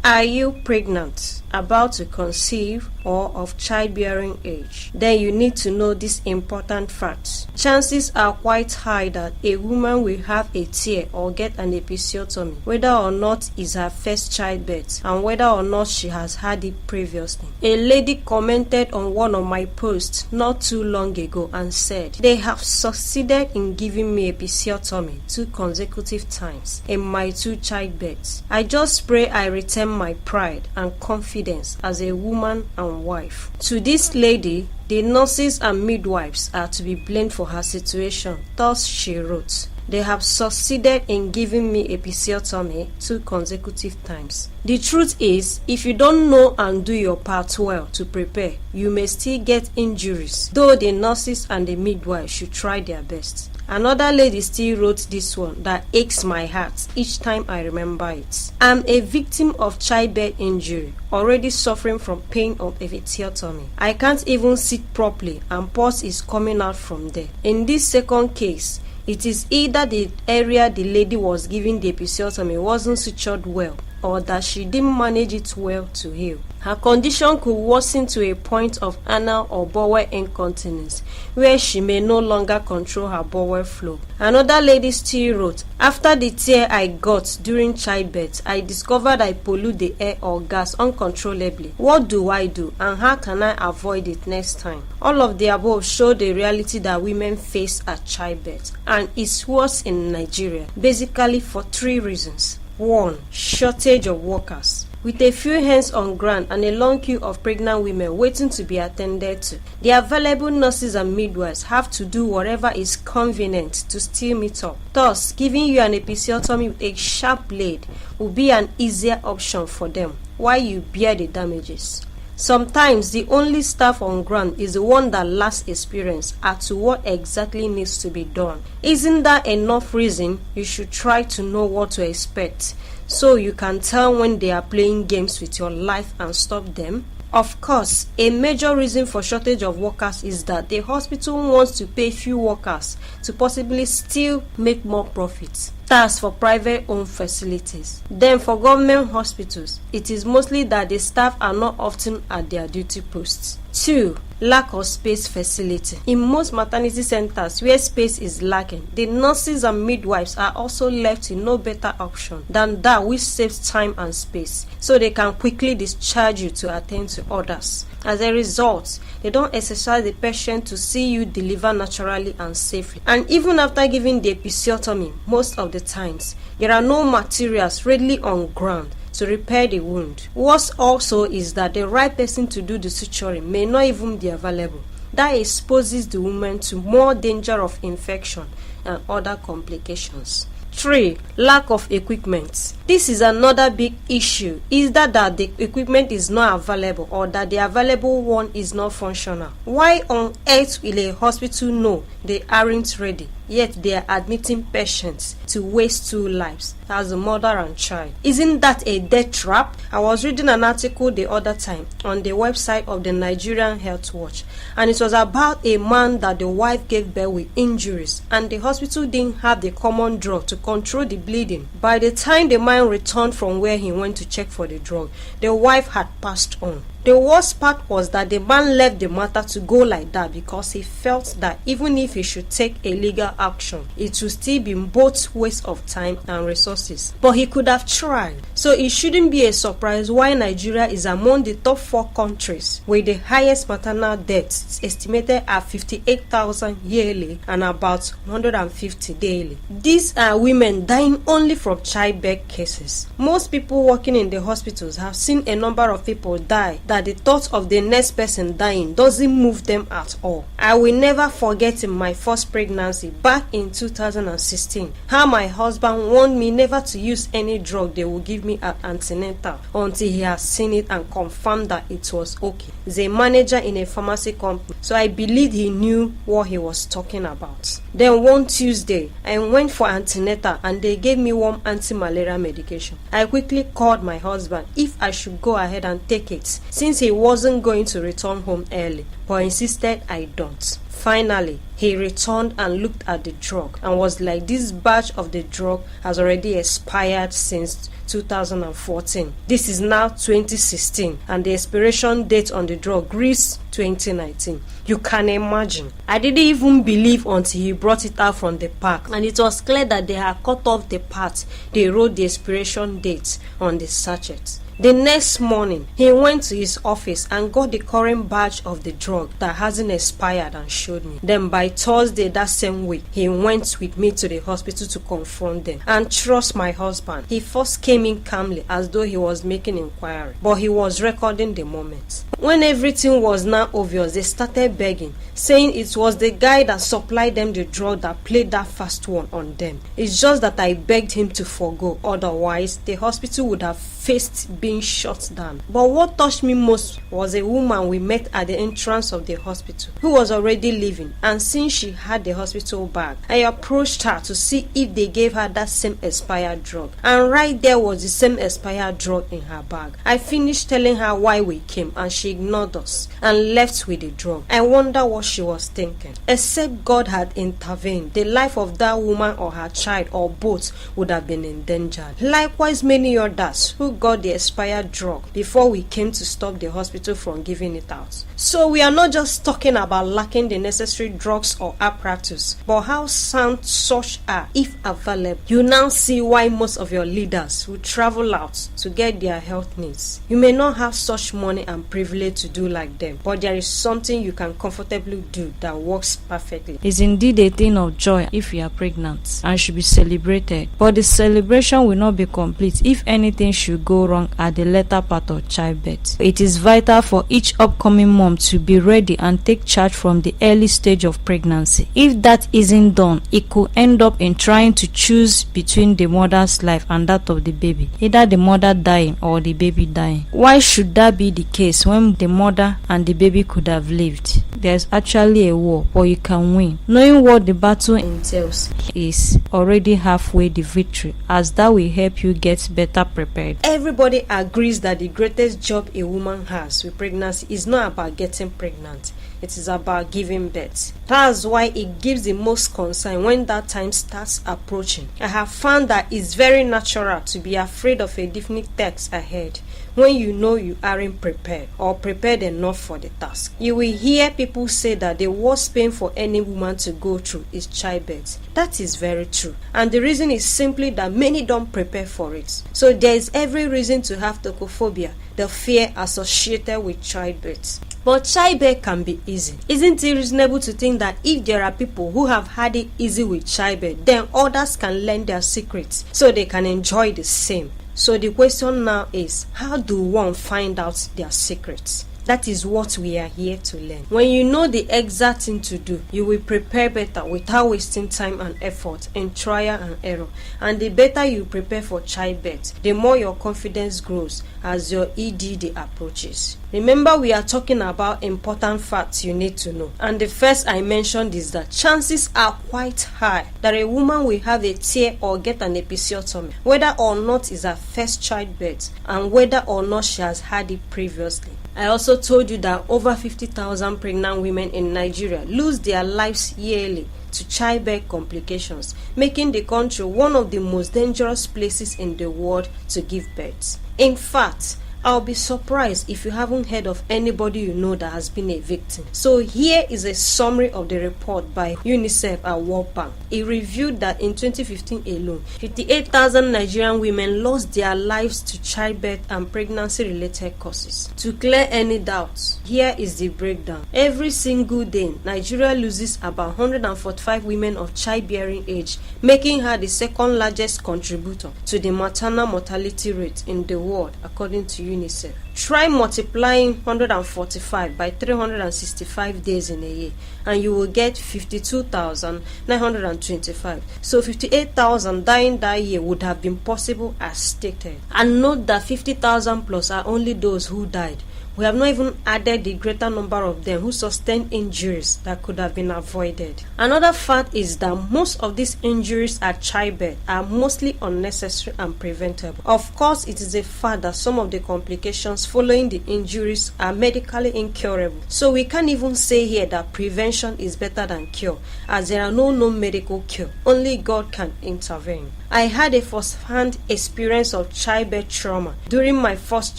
Are you pregnant, about to conceive, or of childbearing age? Then you need to know this important fact. Chances are quite high that a woman will have a tear or get an episiotomy, whether or not it's her first childbirth and whether or not she has had it previously. A lady commented on one of my posts not too long ago and said, "They have succeeded in giving me episiotomy 2 consecutive times in my 2 childbirths. I just pray I retain my pride and confidence as a woman and wife." To this lady, the nurses and midwives are to be blamed for her situation. Thus she wrote, "They have succeeded in giving me episiotomy 2 consecutive times." The truth is, if you don't know and do your part well to prepare, you may still get injuries, though the nurses and the midwives should try their best. Another lady still wrote this one that aches my heart each time I remember it. "I'm a victim of childbirth injury, already suffering from pain of episiotomy. I can't even sit properly and pus is coming out from there." In this second case, it is either the area the lady was giving the episiotomy wasn't sutured well, or that she didn't manage it well to heal. Her condition could worsen to a point of anal or bowel incontinence, where she may no longer control her bowel flow. Another lady still wrote, "After the tear I got during childbirth, I discovered I pollute the air or gas uncontrollably. What do I do, and how can I avoid it next time?" All of the above show the reality that women face at childbirth, and it's worse in Nigeria, basically for 3 reasons. 1. Shortage of workers. With a few hands on ground and a long queue of pregnant women waiting to be attended to, the available nurses and midwives have to do whatever is convenient to still meet up. Thus, giving you an episiotomy with a sharp blade will be an easier option for them, while you bear the damages. Sometimes the only staff on ground is the one that lacks experience as to what exactly needs to be done. Isn't that enough reason you should try to know what to expect, so you can tell when they are playing games with your life and stop them? Of course, a major reason for shortage of workers is that the hospital wants to pay few workers to possibly still make more profits. That's for private-owned facilities. Then for government hospitals, it is mostly that the staff are not often at their duty posts. 2. Lack of space facility. In most maternity centers where space is lacking, the nurses and midwives are also left with no better option than that which saves time and space, so they can quickly discharge you to attend to others. As a result, they don't exercise the patience to see you deliver naturally and safely. And even after giving the episiotomy, most of the times, there are no materials readily on ground to repair the wound. Worse also is that the right person to do the suturing may not even be available. That exposes the woman to more danger of infection and other complications. 3. Lack of equipment. This is another big issue, either that the equipment is not available or that the available one is not functional. Why on earth will a hospital know they aren't ready, yet they are admitting patients to waste 2 lives, as a mother and child? Isn't that a death trap? I was reading an article the other time on the website of the Nigerian Health Watch, and it was about a man that the wife gave birth with injuries, and the hospital didn't have the common drug to control the bleeding. By the time the man returned from where he went to check for the drug, the wife had passed on. The worst part was that the man left the matter to go like that because he felt that even if he should take a legal action, it would still be both waste of time and resources. But he could have tried. So it shouldn't be a surprise why Nigeria is among the top 4 countries with the highest maternal deaths, estimated at 58,000 yearly and about 150 daily. These are women dying only from childbirth cases. Most people working in the hospitals have seen a number of people die that the thought of the next person dying doesn't move them at all. I will never forget in my first pregnancy back in 2016 how my husband warned me never to use any drug they will give me at antenatal until he has seen it and confirmed that it was okay. He's a manager in a pharmacy company, so I believed he knew what he was talking about. Then one Tuesday, I went for antenatal and they gave me warm anti-malaria medication. I quickly called my husband if I should go ahead and take it, since he wasn't going to return home early, but insisted I don't. Finally, he returned and looked at the drug and was like, this batch of the drug has already expired since 2014. This is now 2016 and the expiration date on the drug reads 2019. You can imagine. I didn't even believe until he brought it out from the pack and it was clear that they had cut off the part they wrote the expiration date on the sachet. The next morning, he went to his office and got the current batch of the drug that hasn't expired and showed me. Then by Thursday that same week, he went with me to the hospital to confront them. And trust my husband, he first came in calmly as though he was making inquiry, but he was recording the moment. When everything was now obvious, they started begging, saying it was the guy that supplied them the drug that played that fast one on them. It's just that I begged him to forgo, otherwise the hospital would have faced being shut down. But what touched me most was a woman we met at the entrance of the hospital who was already leaving, and since she had the hospital bag, I approached her to see if they gave her that same expired drug, and right there was the same expired drug in her bag. I finished telling her why we came and she ignored us and left with the drug. I wonder what she was thinking. Except God had intervened, the life of that woman or her child or both would have been endangered. Likewise, many others who got the expired drug before we came to stop the hospital from giving it out. So we are not just talking about lacking the necessary drugs or apparatus, but how sound such are if available. You now see why most of your leaders will travel out to get their health needs. You may not have such money and privilege to do like them, but there is something you can comfortably do that works perfectly. It's indeed a thing of joy if you are pregnant and should be celebrated, but the celebration will not be complete if anything should go wrong at the later part of childbirth. It is vital for each upcoming mom to be ready and take charge from the early stage of pregnancy. If that isn't done, it could end up in trying to choose between the mother's life and that of the baby, either the mother dying or the baby dying. Why should that be the case when the mother and the baby could have lived? There's actually a war, but you can win. Knowing what the battle entails is already halfway the victory, as that will help you get better prepared. Everybody agrees that the greatest job a woman has with pregnancy is not about getting pregnant. It is about giving birth. That's why it gives the most concern when that time starts approaching. I have found that it's very natural to be afraid of a definite task ahead when you know you aren't prepared or prepared enough for the task. You will hear people say that the worst pain for any woman to go through is childbirth. That is very true, and the reason is simply that many don't prepare for it. So there is every reason to have tocophobia, the fear associated with childbirth. But childbirth can be easy. Isn't it reasonable to think that if there are people who have had it easy with childbirth, then others can learn their secrets so they can enjoy the same? So the question now is, how do one find out their secrets? That is what we are here to learn. When you know the exact thing to do, you will prepare better without wasting time and effort in trial and error. And the better you prepare for childbirth, the more your confidence grows as your EDD approaches. Remember, we are talking about important facts you need to know. And the first I mentioned is that chances are quite high that a woman will have a tear or get an episiotomy, whether or not it's her first childbirth and whether or not she has had it previously. I also told you that over 50,000 pregnant women in Nigeria lose their lives yearly to childbirth complications, making the country one of the most dangerous places in the world to give birth. In fact, I'll be surprised if you haven't heard of anybody you know that has been a victim. So here is a summary of the report by UNICEF and World Bank. It reviewed that in 2015 alone, 58,000 Nigerian women lost their lives to childbirth and pregnancy-related causes. To clear any doubts, here is the breakdown. Every single day, Nigeria loses about 145 women of childbearing age, making her the second largest contributor to the maternal mortality rate in the world, according to UNICEF. Try multiplying 145 by 365 days in a year and you will get 52,925. So 58,000 dying that year would have been possible as stated. And note that 50,000 plus are only those who died We have not even added the greater number of them who sustained injuries that could have been avoided. Another fact is that most of these injuries at childbirth are mostly unnecessary and preventable. Of course, it is a fact that some of the complications following the injuries are medically incurable. So we can't even say here that prevention is better than cure, as there are no known medical cure. Only God can intervene. I had a first-hand experience of childbirth trauma during my first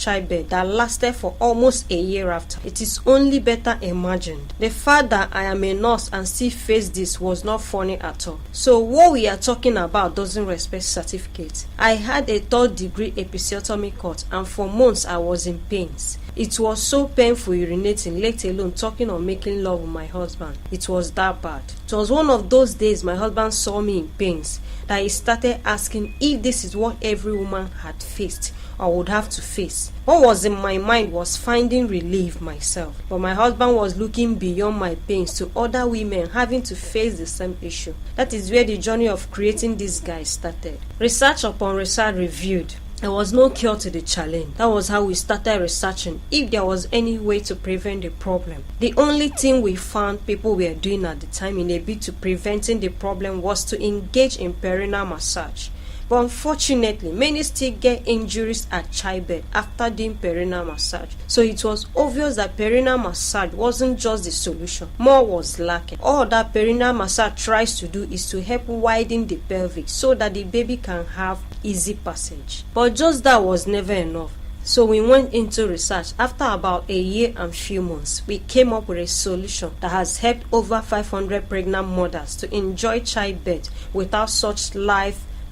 childbirth that lasted for almost a year after. It is only better imagined. The fact that I am a nurse and still face this was not funny at all. So what we are talking about doesn't respect certificates. I had a 3rd degree episiotomy cut and for months I was in pains. It was so painful urinating, let alone talking or making love with my husband. It was that bad. It was one of those days my husband saw me in pains that he started asking if this is what every woman had faced or would have to face. What was in my mind was finding relief myself, but my husband was looking beyond my pains to other women having to face the same issue. That is where the journey of creating this guy started. Research upon research revealed there was no cure to the challenge. That was how we started researching if there was any way to prevent the problem. The only thing we found people were doing at the time in a bid to preventing the problem was to engage in perineal massage. But unfortunately, many still get injuries at childbirth after doing perineal massage. So it was obvious that perineal massage wasn't just the solution. More was lacking. All that perineal massage tries to do is to help widen the pelvic so that the baby can have easy passage. But just that was never enough. So we went into research. After about a year and few months, we came up with a solution that has helped over 500 pregnant mothers to enjoy childbirth without such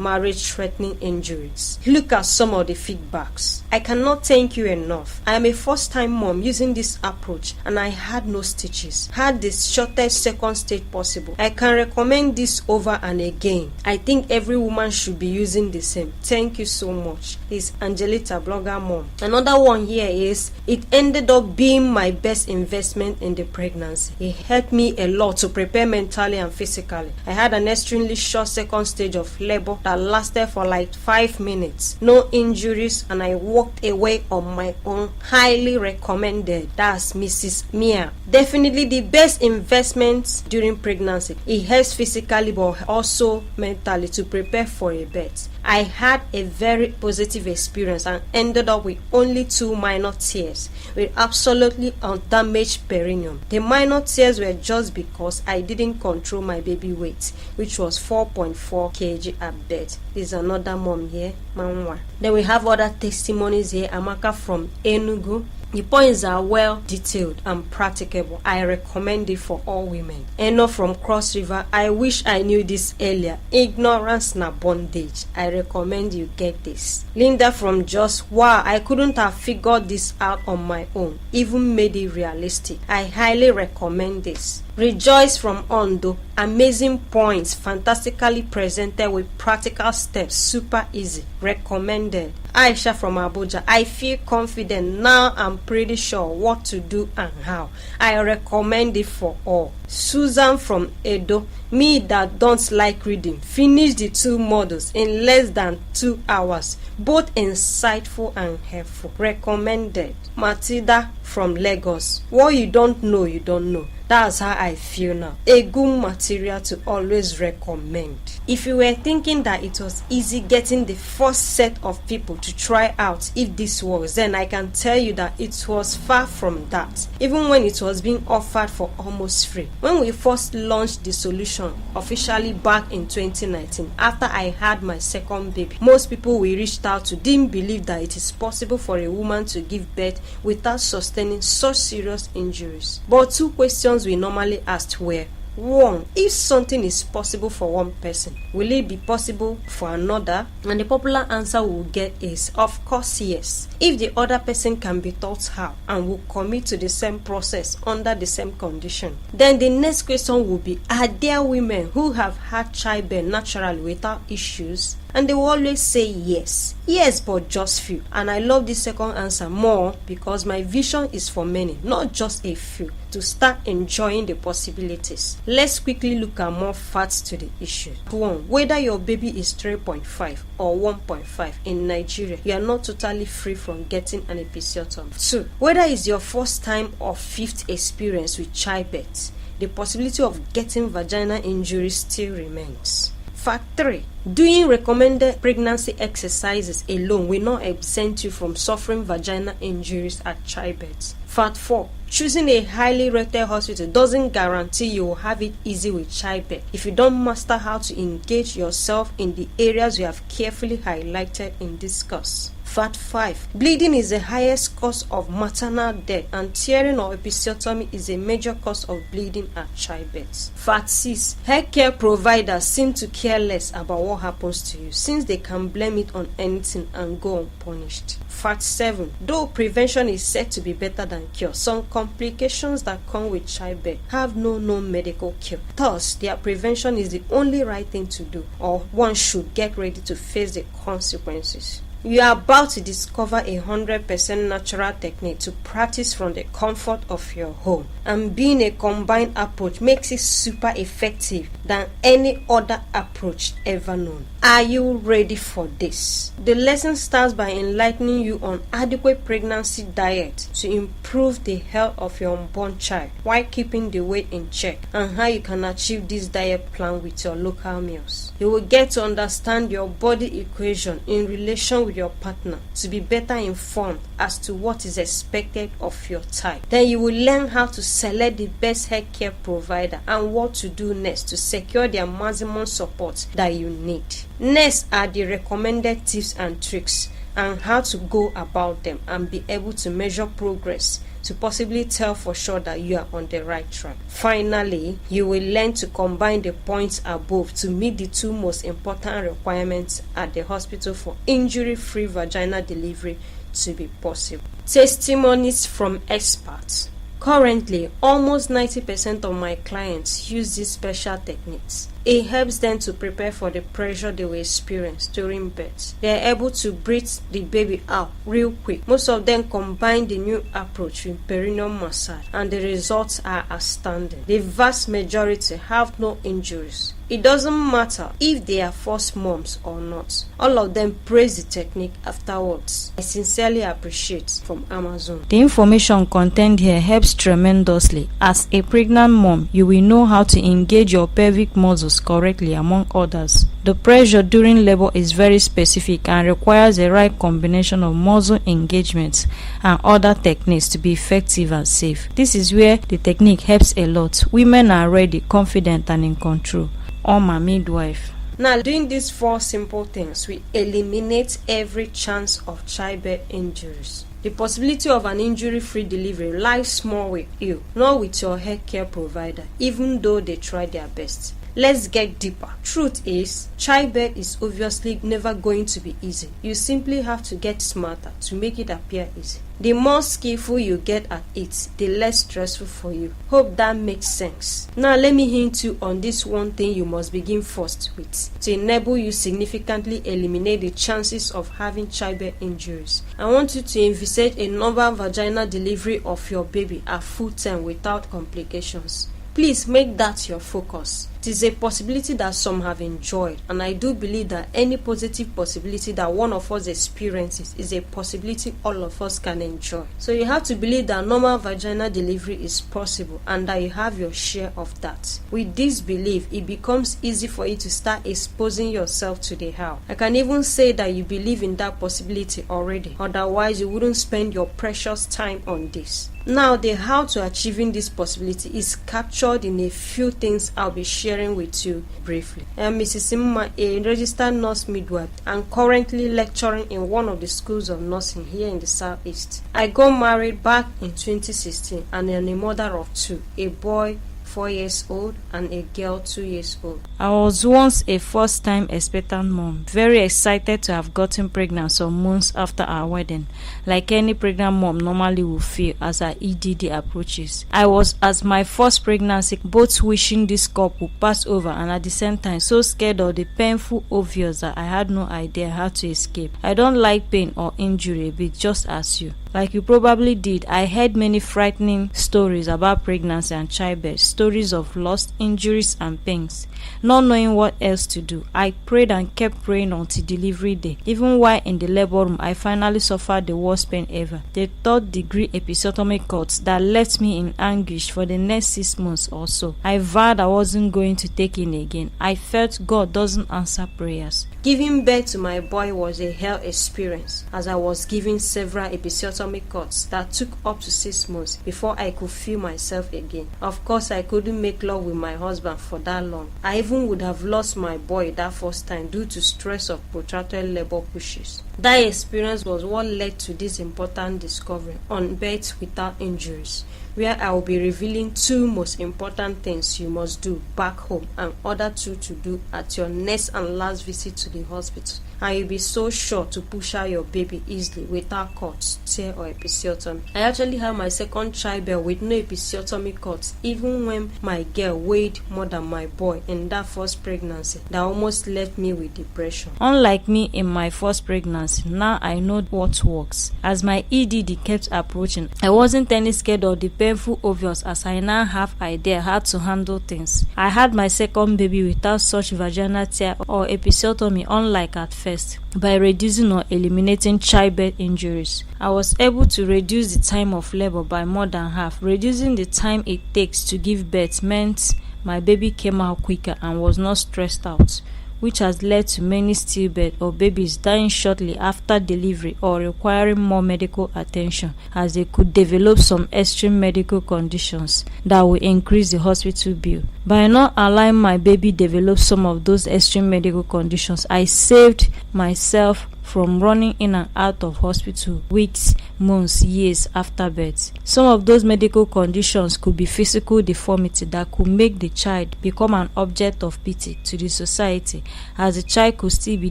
marriage-threatening injuries. Look at some of the feedbacks. I cannot thank you enough. I am a first-time mom using this approach and I had no stitches. Had the shortest second stage possible. I can recommend this over and again. I think every woman should be using the same. Thank you so much. This is Angelita, blogger mom. Another one here is, it ended up being my best investment in the pregnancy. It helped me a lot to prepare mentally and physically. I had an extremely short second stage of labor that lasted for like 5 minutes. No injuries and I walked away on my own. Highly recommended. That's Mrs. Mia. Definitely the best investment during pregnancy. It helps physically but also mentally to prepare for a birth. I had a very positive experience and ended up with only 2 minor tears with absolutely undamaged perineum. The minor tears were just because I didn't control my baby weight, which was 4.4 kg at birth. This is another mom here, Manwa. Then we have other testimonies here. Amaka from Enugu. The points are well detailed and practicable. I recommend it for all women. Eno from Cross River. I wish I knew this earlier. Ignorance na bondage. I recommend you get this. Linda from Jos. Wow, I couldn't have figured this out on my own. Even made it realistic. I highly recommend this. Rejoice from Ondo. Amazing points, fantastically presented with practical steps, super easy. Recommended. Aisha from Abuja. I feel confident now. I'm pretty sure what to do and how. I recommend it for all. Susan from Edo. Me that don't like reading. Finished the 2 models in less than 2 hours. Both insightful and helpful. Recommended. Matilda from Lagos. What you don't know, you don't know. That's how I feel now. A good material to always recommend. If you were thinking that it was easy getting the first set of people to try out if this works, then I can tell you that it was far from that. Even when it was being offered for almost free. When we first launched the solution officially back in 2019, after I had my second baby, most people we reached out to didn't believe that it is possible for a woman to give birth without sustaining such serious injuries. But 2 questions we normally asked were, 1. If something is possible for one person, will it be possible for another? And the popular answer we will get is, of course, yes. If the other person can be taught how and will commit to the same process under the same condition. Then the next question will be, are there women who have had childbirth naturally without issues? And they will always say yes. Yes, but just few. And I love this second answer more because my vision is for many, not just a few, to start enjoying the possibilities. Let's quickly look at more facts to the issue. 1. Whether your baby is 3.5 or 1.5 in Nigeria, you are not totally free from getting an episiotomy. 2. Whether it's your first time or fifth experience with childbirth, the possibility of getting vaginal injury still remains. Fact 3. Doing recommended pregnancy exercises alone will not exempt you from suffering vaginal injuries at childbirth. Fact 4. Choosing a highly rated hospital doesn't guarantee you will have it easy with childbirth if you don't master how to engage yourself in the areas you have carefully highlighted in this course. Fact 5. Bleeding is the highest cause of maternal death, and tearing or episiotomy is a major cause of bleeding at childbirth. Fact 6. Healthcare providers seem to care less about what happens to you, since they can blame it on anything and go unpunished. Fact 7. Though prevention is said to be better than cure, some complications that come with childbirth have no known medical cure. Thus, their prevention is the only right thing to do, or one should get ready to face the consequences. You are about to discover a 100% natural technique to practice from the comfort of your home, and being a combined approach makes it super effective than any other approach ever known. Are you ready for this? The lesson starts by enlightening you on adequate pregnancy diet to improve the health of your unborn child while keeping the weight in check, and how you can achieve this diet plan with your local meals. You will get to understand your body equation in relation with your partner to be better informed as to what is expected of your type. Then you will learn how to select the best healthcare provider and what to do next to secure their maximum support that you need. Next are the recommended tips and tricks and how to go about them and be able to measure progress to possibly tell for sure that you are on the right track. Finally, you will learn to combine the points above to meet the two most important requirements at the hospital for injury-free vaginal delivery to be possible. Testimonies from experts. Currently, almost 90% of my clients use these special techniques. It helps them to prepare for the pressure they will experience during birth. They are able to breathe the baby out real quick. Most of them combine the new approach with perineal massage, and the results are outstanding. The vast majority have no injuries. It doesn't matter if they are first moms or not. All of them praise the technique afterwards. I sincerely appreciate from Amazon. The information contained here helps tremendously. As a pregnant mom, you will know how to engage your pelvic muscles correctly, among others. The pressure during labor is very specific and requires a right combination of muscle engagements and other techniques to be effective and safe. This is where the technique helps a lot. Women are ready, confident, and in control. My midwife. Now, doing these 4 simple things will eliminate every chance of childbirth injuries. The possibility of an injury-free delivery lies more with you, not with your healthcare provider, even though they try their best. Let's get deeper. Truth is, childbirth is obviously never going to be easy. You simply have to get smarter to make it appear easy. The more skillful you get at it, the less stressful for you. Hope that makes sense. Now let me hint you on this one thing you must begin first with to enable you significantly eliminate the chances of having childbirth injuries. I want you to envisage a normal vaginal delivery of your baby at full term without complications. Please make that your focus. It is a possibility that some have enjoyed, and I do believe that any positive possibility that one of us experiences is a possibility all of us can enjoy. So you have to believe that normal vaginal delivery is possible and that you have your share of that. With this belief, it becomes easy for you to start exposing yourself to the how. I can even say that you believe in that possibility already, otherwise you wouldn't spend your precious time on this. Now, the how to achieving this possibility is captured in a few things I'll be sharing with you briefly. I am Mrs. Simma, a registered nurse midwife, and currently lecturing in one of the schools of nursing here in the Southeast. I got married back in 2016 and am a mother of 2, a boy 4 years old, and a girl 2 years old. I was once a first-time expectant mom, very excited to have gotten pregnant some months after our wedding, like any pregnant mom normally will feel as her EDD approaches. I was, as my first pregnancy, both wishing this cup would pass over and at the same time so scared of the painful obvious that I had no idea how to escape. I don't like pain or injury a bit, just as you. Like you probably did, I heard many frightening stories about pregnancy and childbirth, stories of loss, injuries and pains. Not knowing what else to do, I prayed and kept praying until delivery day. Even while in the labor room, I finally suffered the worst pain ever, the 3rd-degree episiotomy cut that left me in anguish for the next 6 months or so. I vowed I wasn't going to take in again. I felt God doesn't answer prayers. Giving birth to my boy was a hell experience, as I was given several episiotomy cuts that took up to 6 months before I could feel myself again. Of course, I couldn't make love with my husband for that long. I even would have lost my boy that first time due to stress of protracted labor pushes. That experience was what led to this important discovery on birth without injuries, where I will be revealing 2 most important things you must do back home and other 2 to do at your next and last visit to the hospital. And you'll be so sure to push out your baby easily without cuts, tear or episiotomy. I actually had my second childbirth with no episiotomy cuts, even when my girl weighed more than my boy in that first pregnancy that almost left me with depression. Unlike me in my first pregnancy, now I know what works. As my EDD kept approaching, I wasn't any scared of the painful obvious, as I now have idea how to handle things. I had my second baby without such vaginal tear or episiotomy, unlike at first. By reducing or eliminating childbirth injuries, I was able to reduce the time of labor by more than half. Reducing the time it takes to give birth meant my baby came out quicker and was not stressed out, which has led to many stillbirths or babies dying shortly after delivery or requiring more medical attention, as they could develop some extreme medical conditions that will increase the hospital bill. By not allowing my baby develop some of those extreme medical conditions, I saved myself from running in and out of hospital weeks, months, years after birth. Some of those medical conditions could be physical deformity that could make the child become an object of pity to the society, as the child could still be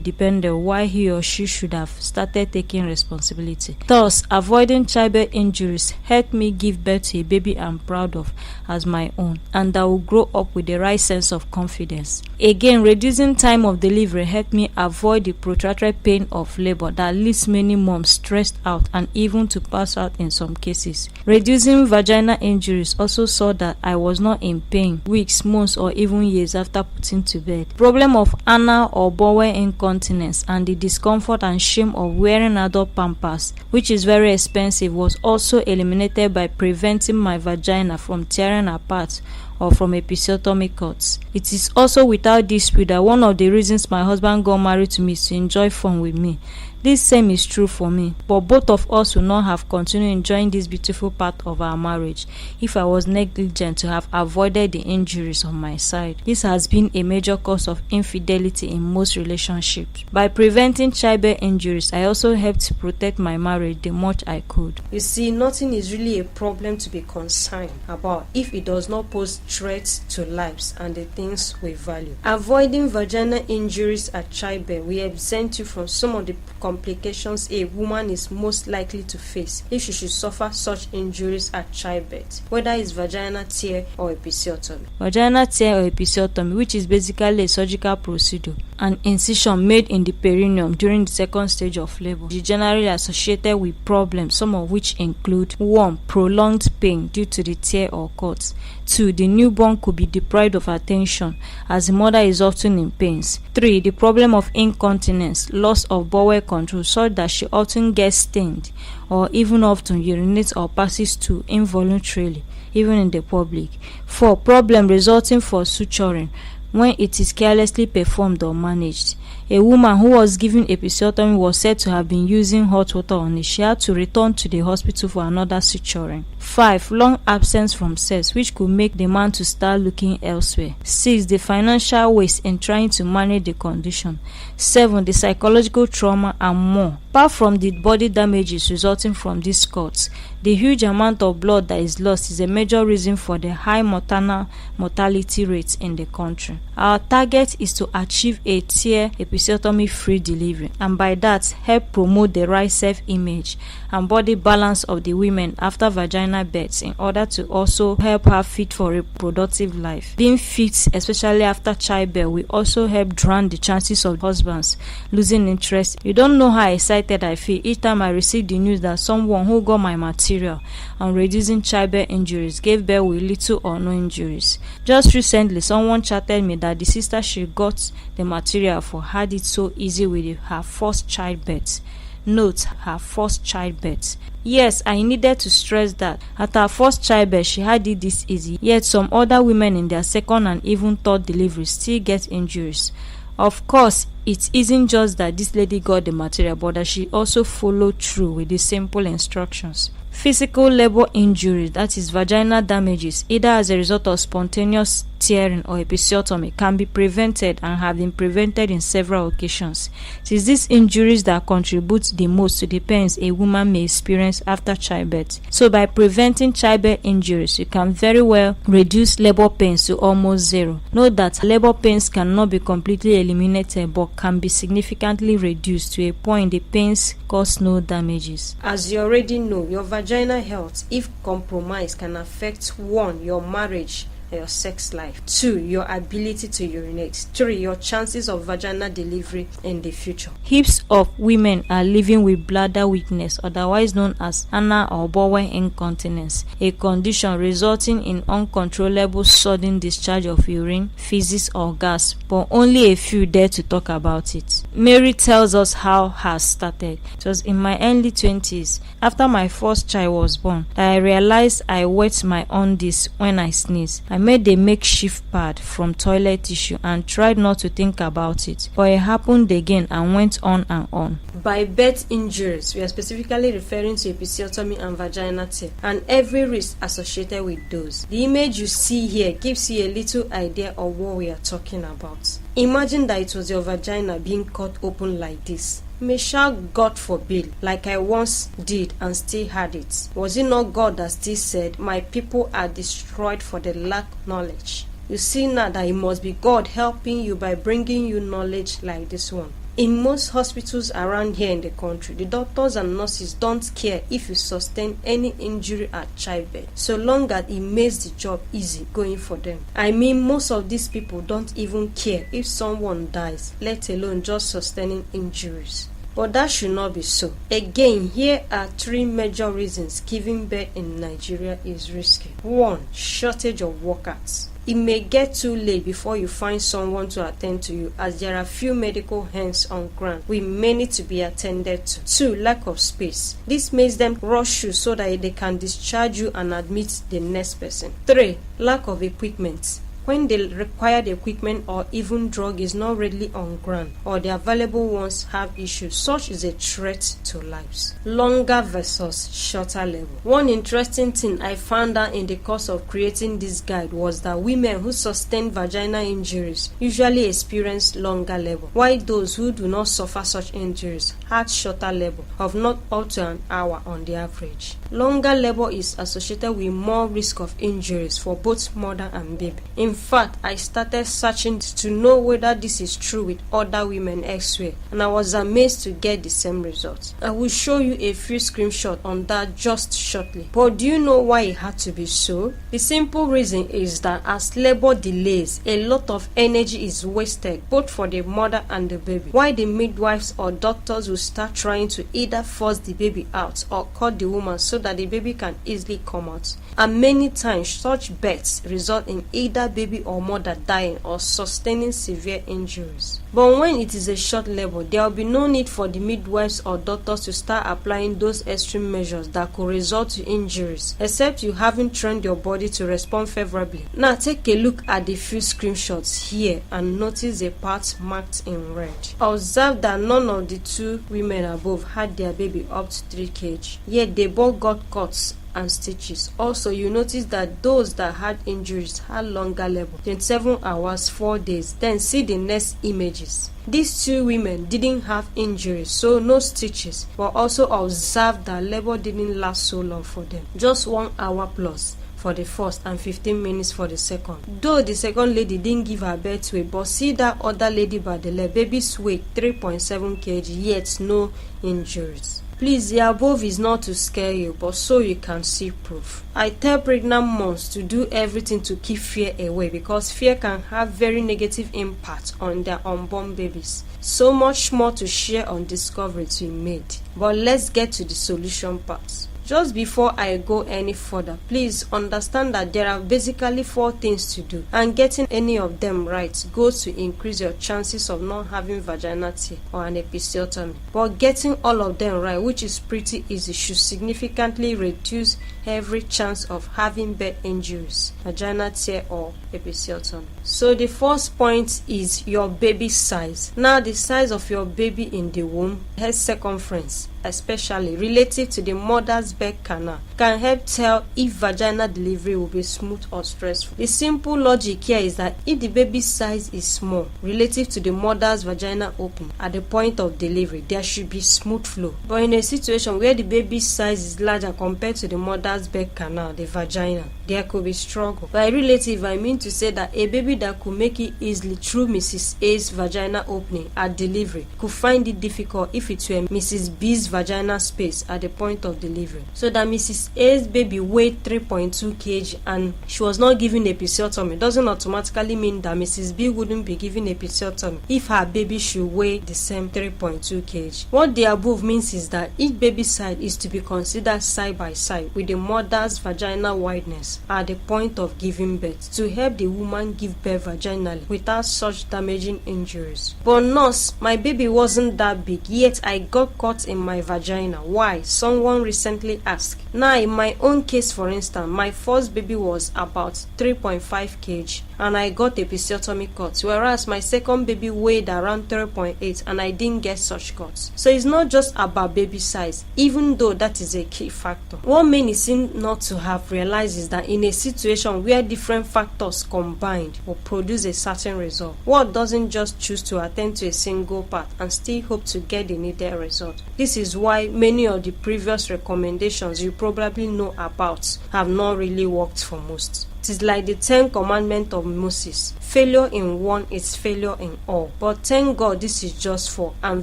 dependent while he or she should have started taking responsibility. Thus, avoiding childbirth injuries helped me give birth to a baby I'm proud of as my own, and that will grow up with the right sense of confidence. Again, reducing time of delivery helped me avoid the protracted pain of labor that leaves many moms stressed out and even to pass out in some cases. Reducing vaginal injuries also saw that I was not in pain weeks, months or even years after putting to bed. Problem of anal or bowel incontinence and the discomfort and shame of wearing adult pampers, which is very expensive, was also eliminated by preventing my vagina from tearing apart or from episiotomy cuts. It is also without dispute that one of the reasons my husband got married to me is to enjoy fun with me. This same is true for me, but both of us would not have continued enjoying this beautiful part of our marriage if I was negligent to have avoided the injuries on my side. This has been a major cause of infidelity in most relationships. By preventing childbirth injuries, I also helped to protect my marriage the much I could. You see, nothing is really a problem to be concerned about if it does not pose threats to lives and the things we value. Avoiding vaginal injuries at childbirth will exempt you from some of the complications a woman is most likely to face if she should suffer such injuries at childbirth, whether it's vaginal tear or episiotomy. Vaginal tear or episiotomy, which is basically a surgical procedure, an incision made in the perineum during the second stage of labor, is generally associated with problems, some of which include 1. Prolonged pain due to the tear or cut. 2. The newborn could be deprived of attention as the mother is often in pains. 3. The problem of incontinence, loss of bowel control such that she often gets stained or even often urinates or passes stool involuntarily, even in the public. 4. Problem resulting from suturing when it is carelessly performed or managed. A woman who was given episiotomy was said to have been using hot water on it. She had to return to the hospital for another suturing. 5. Long absence from sex, which could make the man to start looking elsewhere. 6. The financial waste in trying to manage the condition. 7. The psychological trauma and more. Apart from the body damages resulting from these cuts, the huge amount of blood that is lost is a major reason for the high maternal mortality rates in the country. Our target is to achieve a tear episiotomy-free delivery, and by that help promote the right self-image and body balance of the women after vaginal births, in order to also help her fit for reproductive life. Being fit, especially after childbirth, will also help drown the chances of husbands losing interest. You don't know how excited I feel each time I receive the news that someone who got my material on reducing childbirth injuries gave birth with little or no injuries. Just recently, someone chatted me that the sister she got the material for had it so easy with her first childbirth. Note, her first childbirth. Yes, I needed to stress that at her first childbirth she had it this easy, yet some other women in their second and even third delivery still get injuries. Of course, it isn't just that this lady got the material, but that she also followed through with the simple instructions. Physical labor injuries, that is vaginal damages, either as a result of spontaneous tearing or episiotomy, can be prevented and have been prevented in several occasions. It is these injuries that contribute the most to the pains a woman may experience after childbirth. So by preventing childbirth injuries, you can very well reduce labor pains to almost zero. Note that labor pains cannot be completely eliminated, but can be significantly reduced to a point the pains cause no damages. As you already know, your vaginal health, if compromised, can affect 1. Your marriage, your sex life, 2. your ability to urinate, 3. your chances of vaginal delivery in the future. Heaps of women are living with bladder weakness, otherwise known as anal or bowel incontinence, a condition resulting in uncontrollable sudden discharge of urine, feces or gas, but only a few dare to talk about it. Mary tells us how hers started. It was in my early 20s, after my first child was born, that I realized I wet my undies when I sneeze. I made a makeshift pad from toilet tissue and tried not to think about it, but it happened again and went on and on. By birth injuries, we are specifically referring to episiotomy and vaginal tear, and every risk associated with those. The image you see here gives you a little idea of what we are talking about. Imagine that it was your vagina being cut open like this. May shout God forbid, like I once did and still had it. Was it not God that still said, my people are destroyed for the lack of knowledge? You see now that it must be God helping you by bringing you knowledge like this one. In most hospitals around here in the country, the doctors and nurses don't care if you sustain any injury at childbirth, so long as it makes the job easy going for them. I mean, most of these people don't even care if someone dies, let alone just sustaining injuries. But that should not be so. Again, here are 3 major reasons giving birth in Nigeria is risky. 1. Shortage of workers. It may get too late before you find someone to attend to you, as there are few medical hands on ground with many to be attended to. 2. Lack of space. This makes them rush you so that they can discharge you and admit the next person. 3. Lack of equipment. When the required equipment or even drug is not readily on ground, or the available ones have issues, such is a threat to lives. Longer versus shorter labor. One interesting thing I found out in the course of creating this guide was that women who sustain vaginal injuries usually experience longer labor, while those who do not suffer such injuries had shorter labor of not up to an hour on the average. Longer labor is associated with more risk of injuries for both mother and baby. In fact, I started searching to know whether this is true with other women elsewhere, and I was amazed to get the same results. I will show you a few screenshots on that just shortly. But do you know why it had to be so? The simple reason is that as labor delays, a lot of energy is wasted both for the mother and the baby, while the midwives or doctors will start trying to either force the baby out or cut the woman so that the baby can easily come out. And many times such births result in either baby or mother dying or sustaining severe injuries. But when it is a short labor, there will be no need for the midwives or doctors to start applying those extreme measures that could result to injuries, except you haven't trained your body to respond favorably. Now take a look at the few screenshots here and notice the parts marked in red. Observe that none of the 2 women above had their baby up to 3 kg, yet they both got cuts and stitches. Also, you notice that those that had injuries had longer labor, 27 hours, 4 days. Then see the next images. These two women didn't have injuries, so no stitches, but also observe that labor didn't last so long for them, just 1 hour plus for the first and 15 minutes for the second. Though the second lady didn't give her birth weight, but see that other lady by the leg, baby's weight 3.7 kg, yet no injuries. Please, the above is not to scare you, but so you can see proof. I tell pregnant moms to do everything to keep fear away, because fear can have very negative impact on their unborn babies. So much more to share on discoveries we made, but let's get to the solution part. Just before I go any further, please understand that there are basically 4 things to do, and getting any of them right goes to increase your chances of not having vaginal tear or an episiotomy. But getting all of them right, which is pretty easy, should significantly reduce every chance of having birth injuries, vaginal tear or episiotomy. So the first point is your baby size. Now, the size of your baby in the womb, head circumference, especially relative to the mother's birth canal, can help tell if vaginal delivery will be smooth or stressful. The simple logic here is that if the baby's size is small relative to the mother's vaginal opening at the point of delivery, there should be smooth flow. But in a situation where the baby's size is larger compared to the mother's birth canal, the vagina, there could be struggle. By relative, I mean to say that a baby that could make it easily through Mrs. A's vaginal opening at delivery could find it difficult if it were Mrs. B's vaginal space at the point of delivery. So that Mrs. A's baby weighed 3.2 kg and she was not given episiotomy doesn't automatically mean that Mrs. B wouldn't be given episiotomy if her baby should weigh the same 3.2 kg. What the above means is that each baby side is to be considered side by side with the mother's vaginal wideness at the point of giving birth to help the woman give birth vaginally without such damaging injuries. But nurse, my baby wasn't that big, yet I got caught in my vagina. Why? Someone recently asked. Now, in my own case, for instance, my first baby was about 3.5 kg and I got episiotomy cuts, whereas my second baby weighed around 3.8 and I didn't get such cuts. So it's not just about baby size, even though that is a key factor. What many seem not to have realized is that in a situation where different factors combined will produce a certain result, one doesn't just choose to attend to a single part and still hope to get the needed result. This is why many of the previous recommendations you probably know about have not really worked for most. It is like the 10 commandments of Moses. Failure in one is failure in all. But thank God this is just 4 and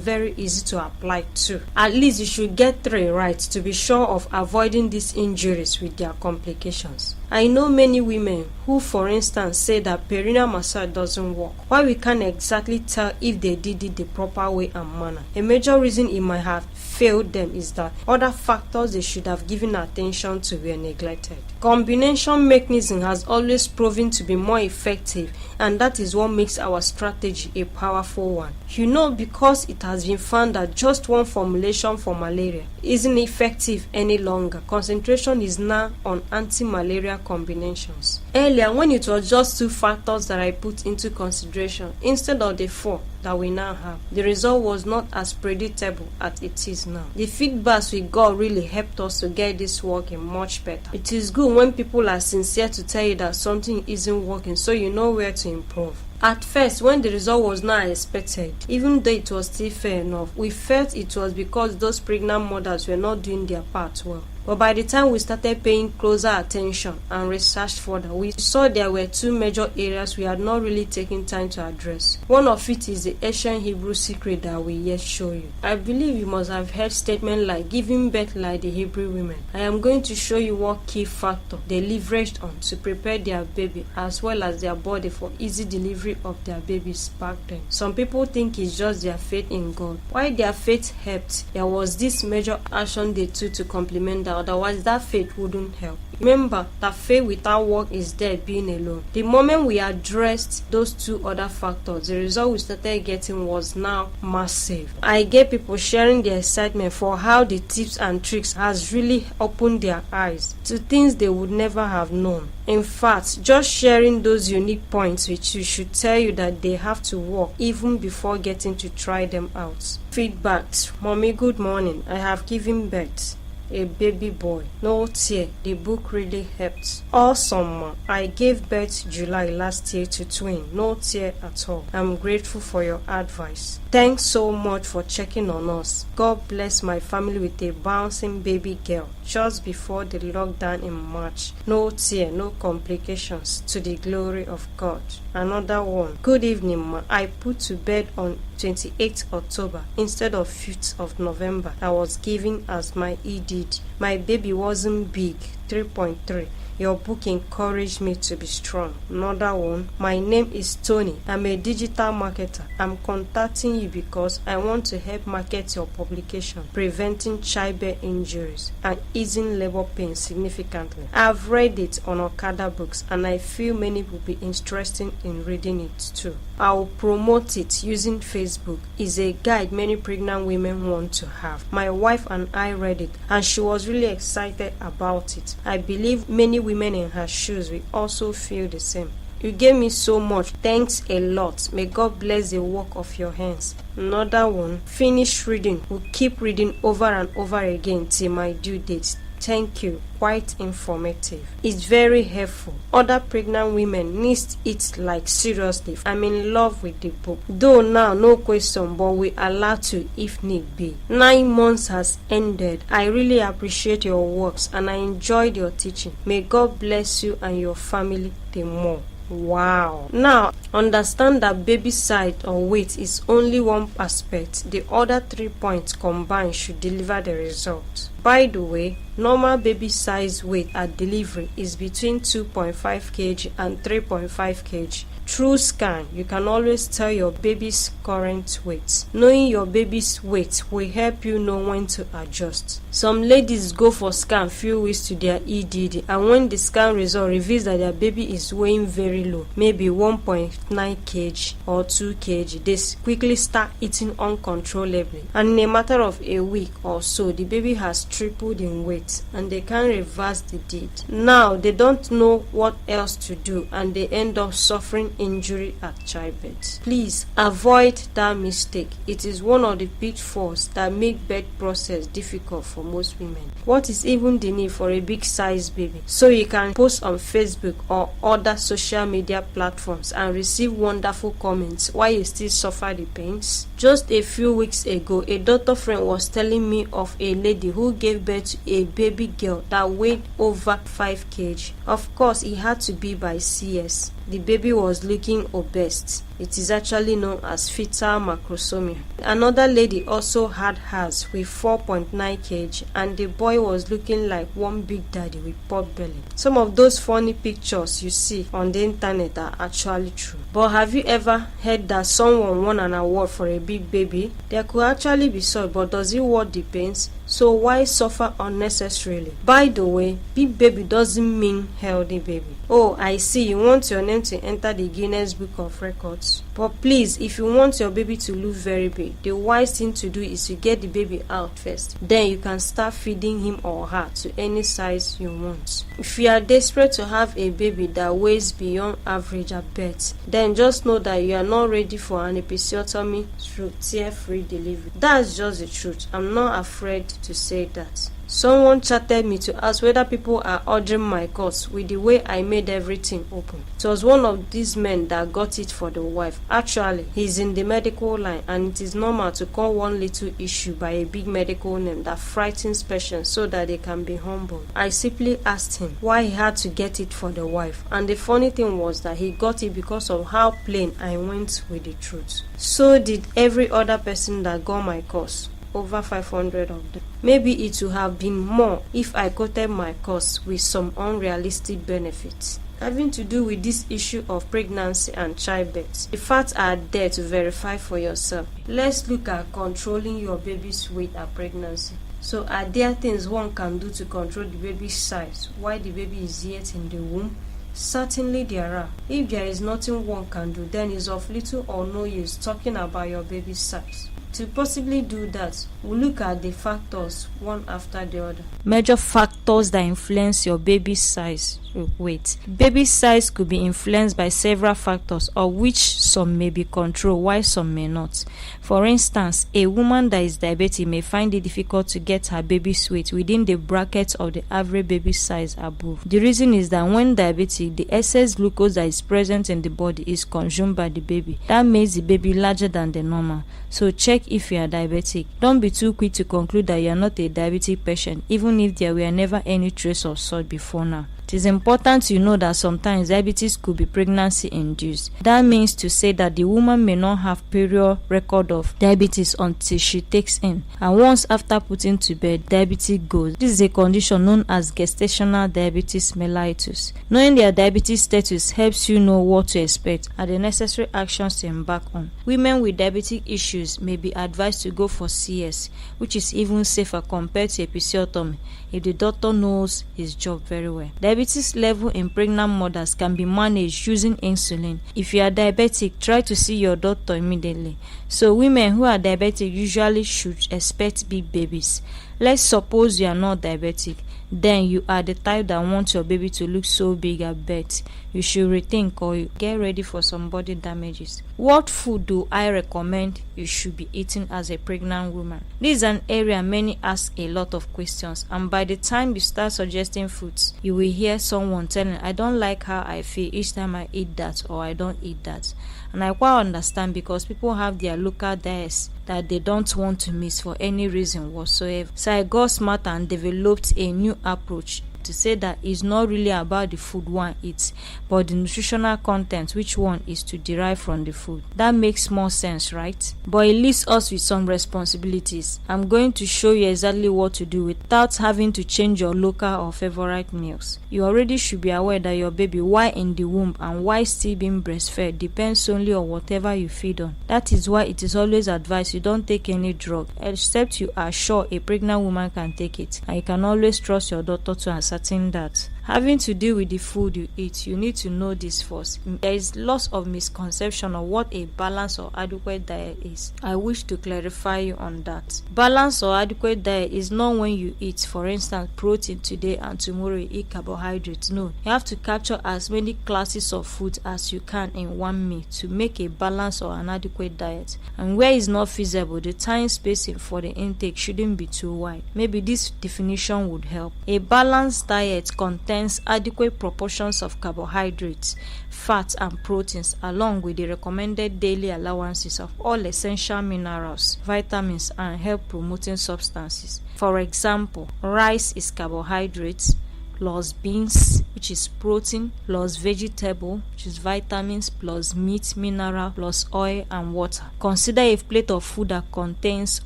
very easy to apply too. At least you should get 3 right to be sure of avoiding these injuries with their complications. I know many women who, for instance, say that perineal massage doesn't work. Why we can't exactly tell if they did it the proper way and manner. A major reason it might have failed them is that other factors they should have given attention to were neglected. Combination mechanism has always proven to be more effective, and that is what makes our strategy a powerful one. You know, because it has been found that just one formulation for malaria isn't effective any longer. Concentration is now on anti-malaria combinations. Earlier, when it was just 2 factors that I put into consideration instead of the 4 that we now have, the result was not as predictable as it is now. The feedbacks we got really helped us to get this working much better. It is good when people are sincere to tell you that something isn't working, so you know where to improve. At first, when the result was not expected, even though it was still fair enough, we felt it was because those pregnant mothers were not doing their part well. But by the time we started paying closer attention and researched further, we saw there were 2 major areas we had not really taken time to address. One of it is the ancient Hebrew secret that we yet show you. I believe you must have heard statements like giving birth like the Hebrew women. I am going to show you what key factor they leveraged on to prepare their baby as well as their body for easy delivery of their babies back then. Some people think it's just their faith in God. While their faith helped, there was this major action they took to complement that. Otherwise, that faith wouldn't help. Remember that faith without work is dead being alone. The moment we addressed those 2 other factors, the result we started getting was now massive. I get people sharing their excitement for how the tips and tricks has really opened their eyes to things they would never have known. In fact, just sharing those unique points with you should tell you that they have to work even before getting to try them out. Feedback. Mommy, good morning. I have given birth. a baby boy. No tear, the book really helped. Awesome, ma. I gave birth July last year to twin. No tear at all. I'm grateful for your advice. Thanks so much for checking on us. God bless my family with a bouncing baby girl just before the lockdown in March. No tear, no complications, to the glory of God. Another one. Good evening, ma. I put to bed on 28th October instead of 5th of November. I was given as my EDD. My baby wasn't big, 3.3. Your book encouraged me to be strong. Another one. My name is Tony. I'm a digital marketer. I'm contacting you because I want to help market your publication, Preventing Childbirth Injuries and Easing Labor Pain Significantly. I've read it on Okada Books and I feel many will be interested in reading it too. I'll promote it using Facebook. It's a guide many pregnant women want to have. My wife and I read it and she was really excited about it. I believe many women in her shoes will also feel the same. You gave me so much. Thanks a lot. May God bless the work of your hands. Another one. Finish reading. We'll keep reading over and over again till my due date. Thank you. Quite informative. It's very helpful. Other pregnant women need it like seriously. I'm in love with the book. Though now no question, but we allow to if need be. 9 months has ended. I really appreciate your works and I enjoyed your teaching. May God bless you and your family the more. Wow. Now, understand that baby size or weight is only one aspect. The other 3 points combined should deliver the result. By the way, normal baby size weight at delivery is between 2.5 kg and 3.5 kg. Through scan, you can always tell your baby's current weight. Knowing your baby's weight will help you know when to adjust. Some ladies go for scan few weeks to their EDD, and when the scan result reveals that their baby is weighing very low, maybe 1.9 kg or 2 kg, they quickly start eating uncontrollably. And in a matter of a week or so, the baby has tripled in weight and they can't reverse the deed. Now, they don't know what else to do and they end up suffering injury at childbirth. Please avoid that mistake. It is one of the pitfalls that make birth process difficult for most women. What is even the need for a big size baby? So you can post on Facebook or other social media platforms and receive wonderful comments while you still suffer the pains? Just a few weeks ago, a doctor friend was telling me of a lady who gave birth to a baby girl that weighed over 5 kg. Of course, it had to be by CS. The baby was looking obese. It is actually known as fetal macrosomia. Another lady also had hers with 4.9 kg and the boy was looking like one big daddy with pot belly. Some of those funny pictures you see on the internet are actually true. But have you ever heard that someone won an award for a big baby? There could actually be so, but does it worth the pains? So why suffer unnecessarily? By the way, big baby doesn't mean healthy baby. Oh, I see, you want your name to enter the Guinness Book of Records. But please, if you want your baby to look very big, the wise thing to do is to get the baby out first. Then you can start feeding him or her to any size you want. If you are desperate to have a baby that weighs beyond average at birth, then just know that you are not ready for an episiotomy through tear-free delivery. That's just the truth. I'm not afraid to say that. Someone chatted me to ask whether people are ordering my course with the way I made everything open. It was one of these men that got it for the wife. Actually, he's in the medical line and it is normal to call one little issue by a big medical name that frightens patients so that they can be humble. I simply asked him why he had to get it for the wife, and the funny thing was that he got it because of how plain I went with the truth. So did every other person that got my course. Over 500 of them. Maybe it would have been more if I quoted my course with some unrealistic benefits having to do with this issue of pregnancy and childbirth. The facts are there to verify for yourself. Let's look at controlling your baby's weight at pregnancy. So are there things one can do to control the baby's size while the baby is yet in the womb? Certainly there are. If there is nothing one can do, then it's of little or no use talking about your baby's size. To possibly do that, we'll look at the factors one after the other. Major factors that influence your baby's size. Weight. Baby size could be influenced by several factors, of which some may be controlled while some may not. For instance, a woman that is diabetic may find it difficult to get her baby's weight within the bracket of the average baby size above. The reason is that when diabetic, the excess glucose that is present in the body is consumed by the baby. That makes the baby larger than the normal. So check if you are diabetic. Don't be too quick to conclude that you are not a diabetic patient, even if there were never any trace of such before now. It is important to know that sometimes diabetes could be pregnancy induced. That means to say that the woman may not have prior record of diabetes until she takes in, and once after putting to bed, diabetes goes. This is a condition known as gestational diabetes mellitus. Knowing their diabetes status helps you know what to expect and the necessary actions to embark on. Women with diabetic issues may be advised to go for CS, which is even safer compared to episiotomy if the doctor knows his job very well. Diabetes level in pregnant mothers can be managed using insulin. If you are diabetic, try to see your doctor immediately. So women who are diabetic usually should expect big babies. Let's suppose you are not diabetic, then you are the type that wants your baby to look so big at birth. You should rethink or get ready for some body damages. What food do I recommend you should be eating as a pregnant woman? This is an area many ask a lot of questions, and by the time you start suggesting foods, you will hear someone telling, I don't like how I feel each time I eat that, or I don't eat that. And I quite understand, because people have their local diets that they don't want to miss for any reason whatsoever. So I got smart and developed a new approach to say that it's not really about the food one eats, but the nutritional content which one is to derive from the food. That makes more sense, right? But it leaves us with some responsibilities. I'm going to show you exactly what to do without having to change your local or favorite meals. You already should be aware that your baby, while in the womb and while still being breastfed, depends solely on whatever you feed on. That is why it is always advised you don't take any drug except you are sure a pregnant woman can take it, and you can always trust your doctor to ascertain that. Having to do with the food you eat, you need to know this first. There is lots of misconception of what a balanced or adequate diet is. I wish to clarify you on that. Balanced or adequate diet is not when you eat, for instance, protein today and tomorrow you eat carbohydrates. No, you have to capture as many classes of food as you can in one meal to make a balanced or an adequate diet. And where it's not feasible, the time spacing for the intake shouldn't be too wide. Maybe this definition would help. A balanced diet contains adequate proportions of carbohydrates, fats and proteins, along with the recommended daily allowances of all essential minerals, vitamins and health promoting substances. For example, rice is carbohydrates plus beans, which is protein, plus vegetable, which is vitamins, plus meat, mineral, plus oil and water. Consider a plate of food that contains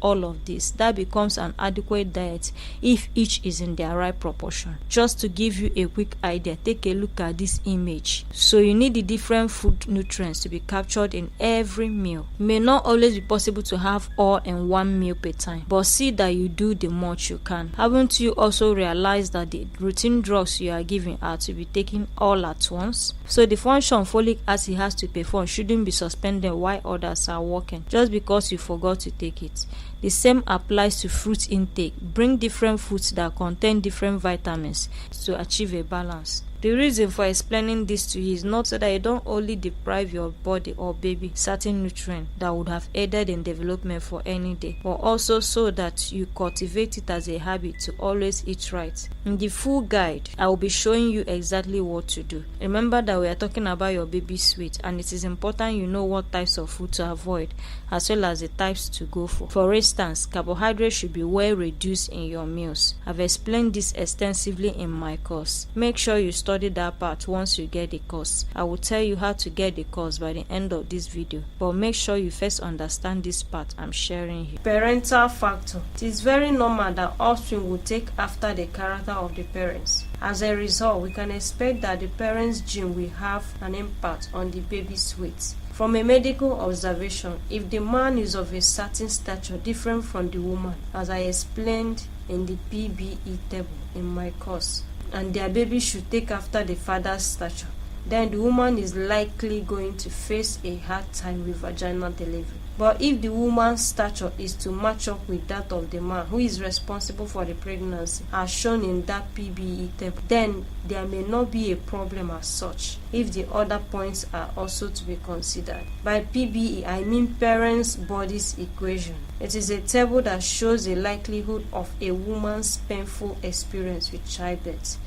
all of this. That becomes an adequate diet if each is in their right proportion. Just to give you a quick idea, take a look at this image. So you need the different food nutrients to be captured in every meal. It may not always be possible to have all in one meal per time, but see that you do the much you can. Haven't you also realized that the routine drugs you are giving are to be taken all at once? So the function folic acid has to perform shouldn't be suspended while others are working just because you forgot to take it. The same applies to fruit intake. Bring different fruits that contain different vitamins to achieve a balance. The reason for explaining this to you is not so that you don't only deprive your body or baby certain nutrients that would have aided in development for any day, but also so that you cultivate it as a habit to always eat right. In the full guide, I will be showing you exactly what to do. Remember that we are talking about your baby's weight, and it is important you know what types of food to avoid as well as the types to go for. For instance, carbohydrates should be well reduced in your meals. I've explained this extensively in my course. Make sure you study that part once you get the course. I will tell you how to get the course by the end of this video, but make sure you first understand this part I'm sharing here. Parental factor. It is very normal that offspring will take after the character of the parents. As a result, we can expect that the parents' gene will have an impact on the baby's weight. From a medical observation, if the man is of a certain stature different from the woman, as I explained in the PBE table in my course, and their baby should take after the father's stature, then the woman is likely going to face a hard time with vaginal delivery. But if the woman's stature is to match up with that of the man who is responsible for the pregnancy, as shown in that PBE table, then there may not be a problem as such if the other points are also to be considered. By PBE, I mean Parents Bodies Equation. It is a table that shows the likelihood of a woman's painful experience with childbirth.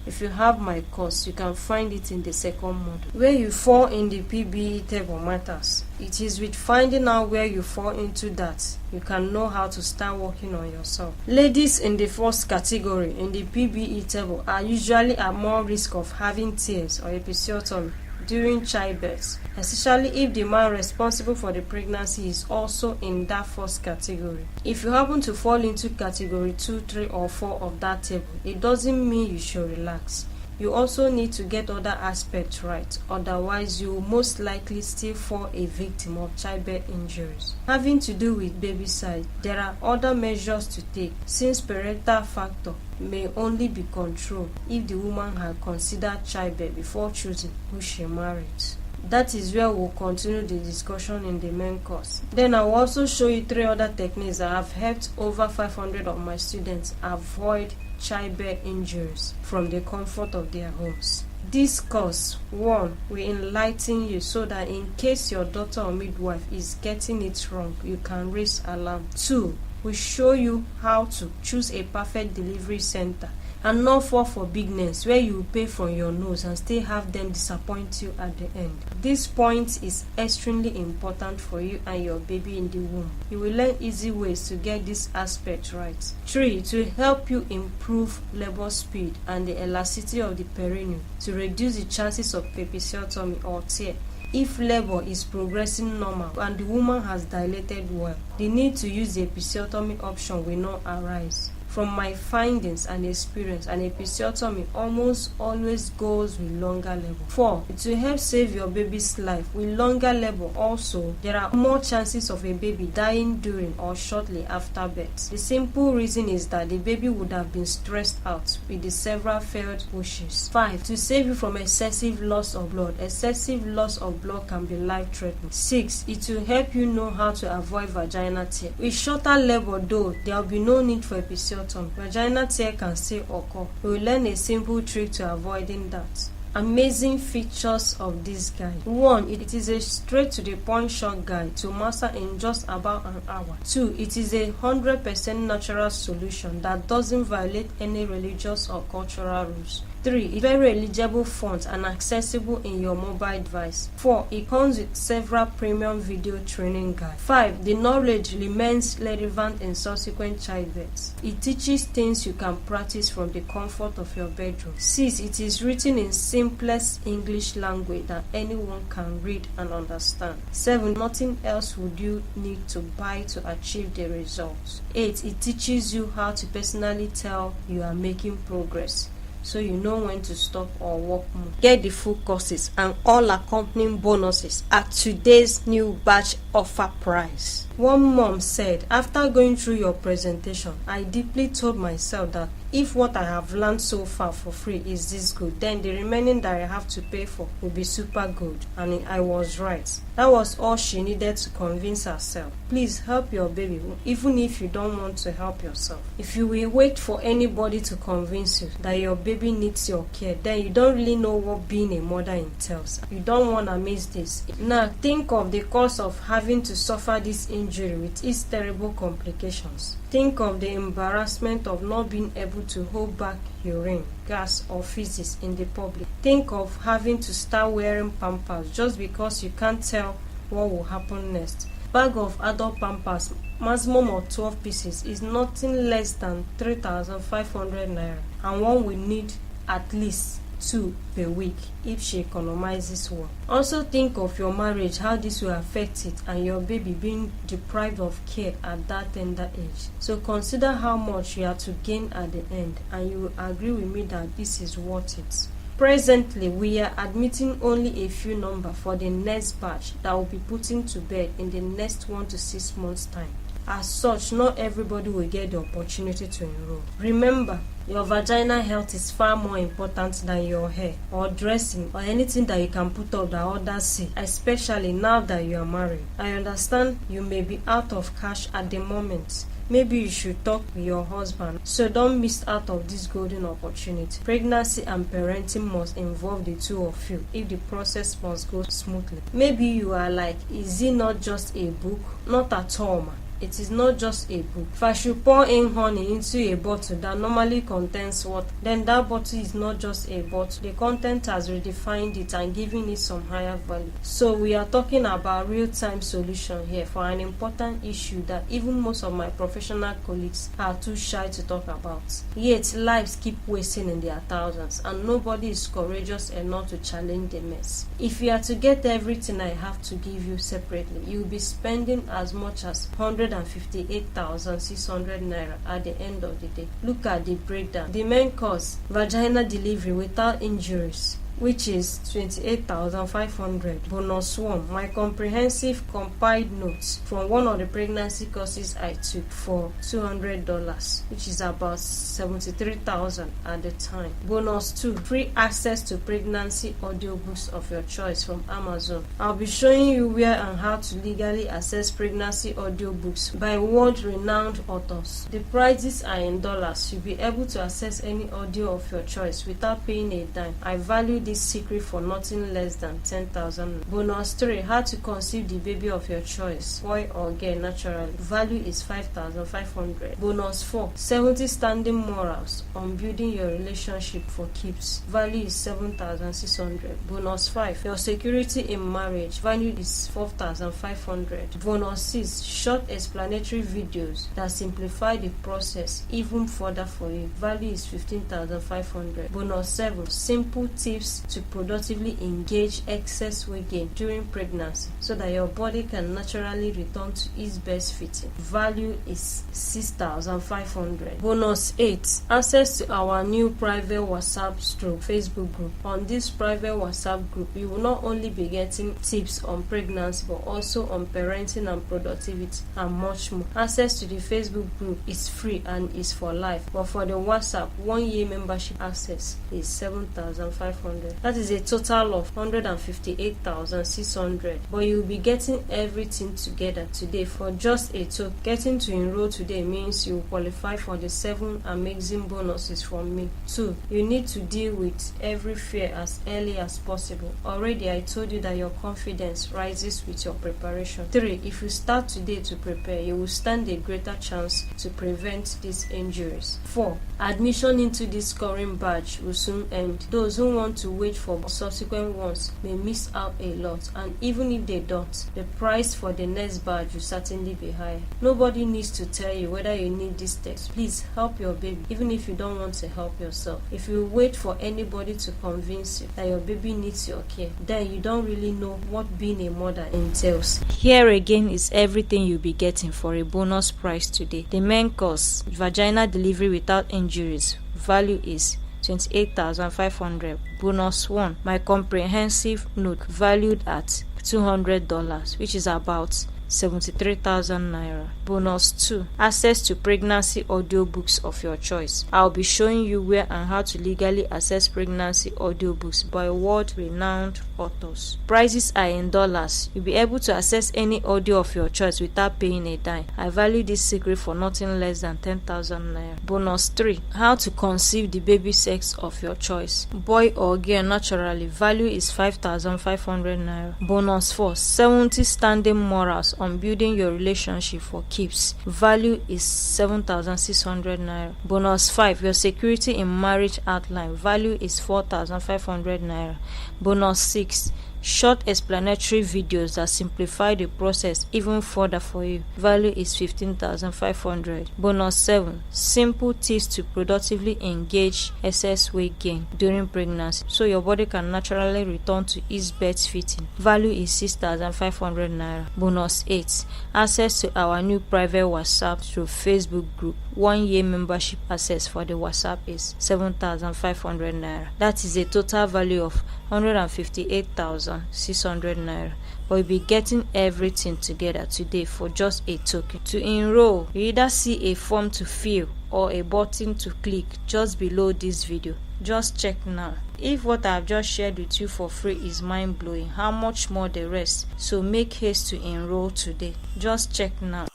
If you have my course, you can find it in the second module. Where you fall in the PBE table matters. It is with finding out where you fall into that you can know how to start working on yourself. Ladies in the first category in the PBE table are usually at more risk of having tears or episiotomy during childbirth, especially if the man responsible for the pregnancy is also in that first category. If you happen to fall into category 2, 3, or 4 of that table, it doesn't mean you should relax. You also need to get other aspects right, otherwise you will most likely still fall a victim of childbirth injuries. Having to do with baby size, there are other measures to take, since parental factor may only be controlled if the woman had considered childbirth before choosing who she marries. That is where we'll continue the discussion in the main course. Then I will also show you 3 other techniques that have helped over 500 of my students avoid childbirth injuries from the comfort of their homes. This course, 1, will enlighten you so that in case your daughter or midwife is getting it wrong, you can raise alarm. 2, will show you how to choose a perfect delivery center and not fall for big names where you pay from your nose and still have them disappoint you at the end. This point is extremely important for you and your baby in the womb. You will learn easy ways to get this aspect right. 3, to help you improve labor speed and the elasticity of the perineum to reduce the chances of episiotomy or tear. If labor is progressing normal and the woman has dilated well, the need to use the episiotomy option will not arise. From my findings and experience, an episiotomy almost always goes with longer labor. 4, it will help save your baby's life. With longer labor also, there are more chances of a baby dying during or shortly after birth. The simple reason is that the baby would have been stressed out with the several failed pushes. 5, to save you from excessive loss of blood. Excessive loss of blood can be life-threatening. 6, it will help you know how to avoid vaginal tear. With shorter labor though, there will be no need for episiotomy. Vaginal tear can still occur. We will learn a simple trick to avoiding that. Amazing features of this guide. 1, it is a straight to the point short guide to master in just about an hour. 2, it is a 100% natural solution that doesn't violate any religious or cultural rules. 3, it's very eligible font and accessible in your mobile device. 4, it comes with several premium video training guides. 5, the knowledge remains relevant in subsequent childbirths. It teaches things you can practice from the comfort of your bedroom. 6, it is written in simplest English language that anyone can read and understand. 7, nothing else would you need to buy to achieve the results. 8, it teaches you how to personally tell you are making progress, so you know when to stop or work more. Get the full courses and all accompanying bonuses at today's new batch offer price. One mom said, after going through your presentation, I deeply told myself that if what I have learned so far for free is this good, then the remaining that I have to pay for will be super good. And I was right. That was all she needed to convince herself. Please help your baby, even if you don't want to help yourself. If you will wait for anybody to convince you that your baby needs your care, then you don't really know what being a mother entails. You don't want to miss this. Now think of the cost of having to suffer this injury with its terrible complications. Think of the embarrassment of not being able to hold back urine, gas, or feces in the public. Think of having to start wearing pampers just because you can't tell what will happen next. Bag of adult pampers, maximum of 12 pieces, is nothing less than 3,500 naira, and one will need at least 2 per week if she economizes one. Also think of your marriage, how this will affect it, and your baby being deprived of care at that tender age. So consider how much you are to gain at the end, and you will agree with me that this is worth it. Presently, we are admitting only a few numbers for the next batch that will be put into bed in the next 1 to 6 months time. As such, not everybody will get the opportunity to enroll. Remember, your vaginal health is far more important than your hair or dressing or anything that you can put up that others see, especially now that you are married. I understand you may be out of cash at the moment. Maybe you should talk with your husband, so don't miss out of this golden opportunity. Pregnancy and parenting must involve the two of you if the process must go smoothly. Maybe you are like, is it not just a book? Not at all, man. It is not just a book. If I should pour in honey into a bottle that normally contains water, then that bottle is not just a bottle. The content has redefined it and given it some higher value. So we are talking about real-time solution here for an important issue that even most of my professional colleagues are too shy to talk about. Yet lives keep wasting in their thousands and nobody is courageous enough to challenge the mess. If you are to get everything I have to give you separately, you will be spending as much as 158,600 naira at the end of the day. Look at the breakdown. The main cost, vaginal delivery without injuries, which is 28,500. Bonus 1, my comprehensive compiled notes from one of the pregnancy courses I took for $200, which is about 73,000 at the time. Bonus 2, free access to pregnancy audiobooks of your choice from Amazon. I'll be showing you where and how to legally access pregnancy audiobooks by world-renowned authors. The prices are in dollars. You'll be able to access any audio of your choice without paying a dime. I value this secret for nothing less than 10,000. Bonus 3, how to conceive the baby of your choice, boy or girl naturally. Value is 5,500. Bonus 4, 70 standing morals on building your relationship for keeps. Value is 7,600. Bonus 5, your security in marriage. Value is 4,500. Bonus 6, short explanatory videos that simplify the process even further for you. Value is 15,500. Bonus 7, simple tips to productively engage excess weight gain during pregnancy so that your body can naturally return to its best fitting. Value is 6,500. Bonus 8, access to our new private WhatsApp/Facebook group. On this private WhatsApp group, you will not only be getting tips on pregnancy but also on parenting and productivity and much more. Access to the Facebook group is free and is for life, but for the WhatsApp 1-year membership access is 7,500. That is a total of 158,600. But you will be getting everything together today for just a token. Getting to enroll today means you will qualify for the 7 amazing bonuses from me. 2, you need to deal with every fear as early as possible. Already I told you that your confidence rises with your preparation. 3, if you start today to prepare, you will stand a greater chance to prevent these injuries. 4, admission into this scoring badge will soon end. Those who want to wait for subsequent ones may miss out a lot, and even if they don't, the price for the next badge will certainly be higher. Nobody needs to tell you whether you need this text. Please help your baby, even if you don't want to help yourself. If you wait for anybody to convince you that your baby needs your care, then you don't really know what being a mother entails. Here again is everything you'll be getting for a bonus price today. The main course, vaginal delivery without injuries, value is 28,500. Bonus 1, my comprehensive note, valued at $200, which is about 73,000 naira. Bonus 2, access to pregnancy audiobooks of your choice. I'll be showing you where and how to legally access pregnancy audiobooks by world-renowned authors. Prices are in dollars. You'll be able to access any audio of your choice without paying a dime. I value this secret for nothing less than 10,000 naira. Bonus 3, how to conceive the baby sex of your choice, boy or girl naturally. Value is 5,500 naira. Bonus 4, 70 standing morals on building your relationship for keeps. Value is 7,600 naira. Bonus 5, your security in marriage outline. Value is 4,500 naira. Bonus 6, short explanatory videos that simplify the process even further for you. Value is 15,500. Bonus 7, simple tips to productively engage excess weight gain during pregnancy so your body can naturally return to its best fitting. Value is 6,500 naira. Bonus 8, access to our new private WhatsApp through Facebook group. 1-year membership access for the WhatsApp is 7,500 naira. That is a total value of 158,000. 3,600 naira, but you'll be getting everything together today for just a token. To enroll, you either see a form to fill or a button to click just below this video. Just check now. If what I've just shared with you for free is mind-blowing, how much more the rest? So make haste to enroll today. Just check now.